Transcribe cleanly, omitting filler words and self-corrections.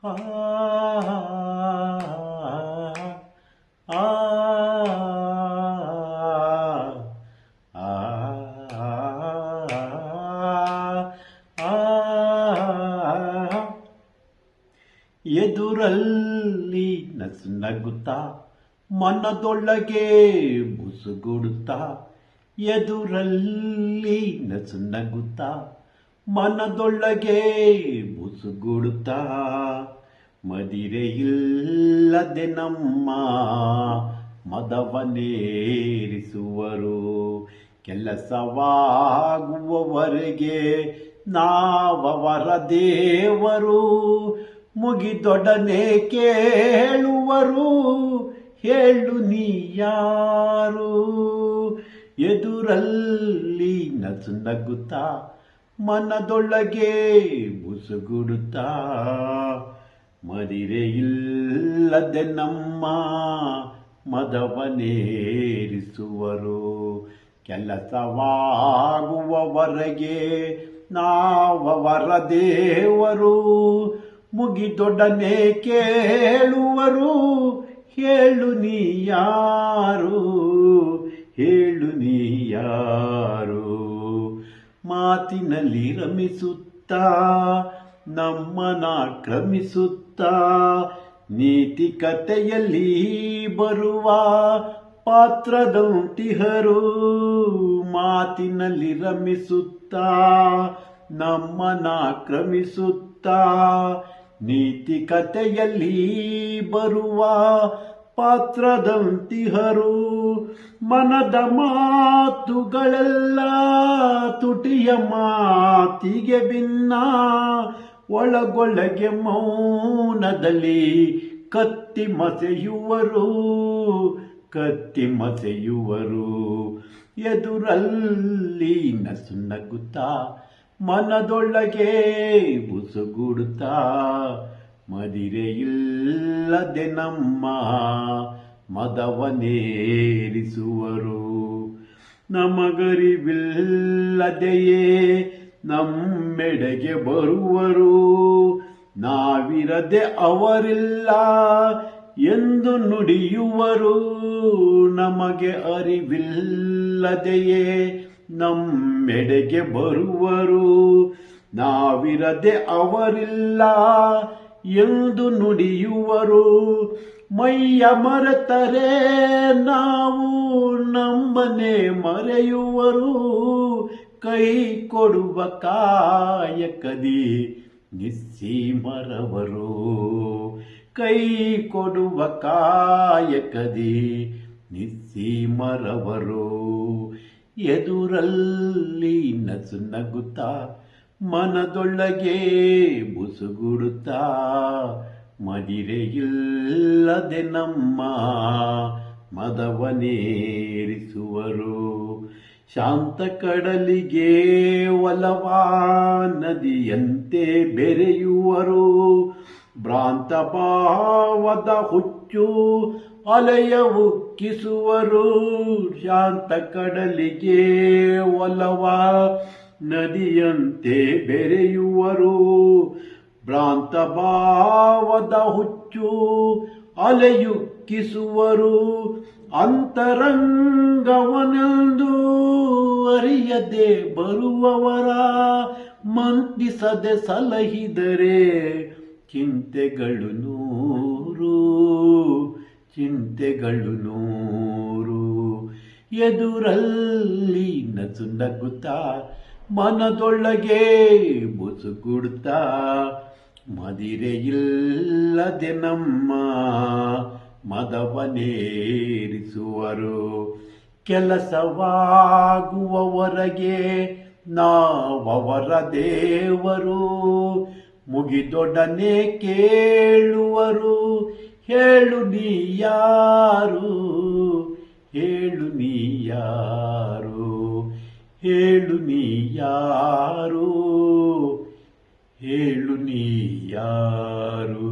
ಆ ಆ ಎದುರಲ್ಲಿ ನಗುತ್ತಾ ಮನದೊಳಗೆ ಬುಸುಗುಡುತ್ತಾ ಎದುರಲ್ಲಿ ನಗುತ್ತಾ ಮನದೊಳಗೆ ಬುಸುಗುಡುತ್ತಾ ಮದಿರೆಯಿಲ್ಲದೆ ನಮ್ಮ ಮದವನೇರಿಸುವರು ಕೆಲಸವಾಗುವವರೆಗೆ ನಾವವರ ದೇವರು ಮುಗಿದೊಡನೆ ಕೇಳುವರು ಹೇಳು ನೀ ಯಾರು ಎದುರಲ್ಲಿ ನಗುತ್ತಾ ಮನದೊಳಗೆ ಬುಸುಗುಡುತ್ತಾ ಮದಿರೆಯಿಲ್ಲದೆ ನಮ್ಮ ಮದವನೇರಿಸುವರು ಕೆಲಸವಾಗುವವರೆಗೆ ನಾವವರ ದೇವರು ಮುಗಿದೊಡನೆ ಕೇಳುವರು ಹೇಳು ನೀ ಯಾರು ಹೇಳು ನೀ ಯಾರು ಮಾತಿನಲ್ಲಿ ರಮಿಸುತ್ತಾ ನಮ್ಮನ ಕ್ರಮಿಸುತ್ತಾ ನೀತಿಕತೆಯಲ್ಲಿ ಬರುವ ಪಾತ್ರದಂತಿಹರು ಮಾತಿನಲ್ಲಿ ರಮಿಸುತ್ತಾ ನಮ್ಮನ ಕ್ರಮಿಸುತ್ತಾ ನೀತಿಕತೆಯಲ್ಲಿ ಬರುವ ಪಾತ್ರದಂತಿಹರು ಮನದ ಮಾತುಗಳೆಲ್ಲ ತುಟಿಯ ಮಾತಿಗೆ ಭಿನ್ನ ಒಳಗೊಳಗೆ ಮೌನದಲ್ಲಿ ಕತ್ತಿ ಮಸೆಯುವರು ಎದುರಲ್ಲಿ ನಗುತ್ತಾ ಮನದೊಳಗೆ ಬುಸುಗುಡುತ್ತಾ ಮದಿರೆಯಿಲ್ಲದೆ ನಮ್ಮ ಮದವನೇರಿಸುವರು ನಮಗರಿವಿಲ್ಲದೆಯೇ ನಮ್ಮೆಡೆಗೆ ಬರುವರು ನಾವಿರದೆ ಅವರಿಲ್ಲ ಎಂದು ನುಡಿಯುವರು ನಮಗೆ ಅರಿವಿಲ್ಲದೆಯೇ ನಮ್ಮೆಡೆಗೆ ಬರುವರು ನಾವಿರದೆ ಅವರಿಲ್ಲ ಎಂದು ನುಡಿಯುವರು ಮೈಯ ಮರೆತರೆ ನಾವು ನಮ್ಮನೆ ಮರೆಯುವರು ಕೈ ಕೊಡುವ ಕಾಯಕದಿ ನಿಸ್ಸೀಮರವರು ಕೈ ಕೊಡುವ ಕಾಯಕದಿ ನಿಸ್ಸೀಮರವರು ಎದುರಲ್ಲಿ ನಗುತ್ತಾ ಮನದೊಳಗೆ ಬುಸುಗುಡುತ್ತಾ ಮದಿರೆಯಿಲ್ಲದೆ ನಮ್ಮ ಮದವನೇರಿಸುವರು ಶಾಂತ ಕಡಲಿಗೆ ಒಲವಾ ನದಿಯಂತೆ ಬೆರೆಯುವರು ಭ್ರಾಂತ ಭಾವದ ಹುಚ್ಚು ಅಲೆಯ ಉಕ್ಕಿಸುವರು ಶಾಂತ ಕಡಲಿಗೆ ಒಲವಾ ನದಿಯಂತೆ ಬೆರೆಯುವರು ಭ್ರಾಂತ ಭಾವದ ಹುಚ್ಚು ಅಲೆಯುಕ್ಕಿಸುವರು ಅಂತರಂಗವನೆಂದು ಅರಿಯದೆ ಬರುವವರ ಮಂತಿಸದೆ ಸಲಹಿದರೆ ಚಿಂತೆಗಳು ನೂರು ಎದುರಲ್ಲಿ ನಗುತ್ತಾ ಮನದೊಳಗೆ ಬುಸುಗುಡುತ್ತಾ ಮದಿರೆಯಿಲ್ಲದೆ ನಮ್ಮ ಮದವನೇರಿಸುವರು ಕೆಲಸವಾಗುವವರೆಗೆ ನಾವವರ ದೇವರು ಮುಗಿದೊಡನೆ ಕೇಳುವರು ಹೇಳು ನೀ ಯಾರು ಹೇಳು ನೀ ಯಾರು ಹೇಳು ನೀ ಯಾರು ಹೇಳು ನೀ ಯಾರು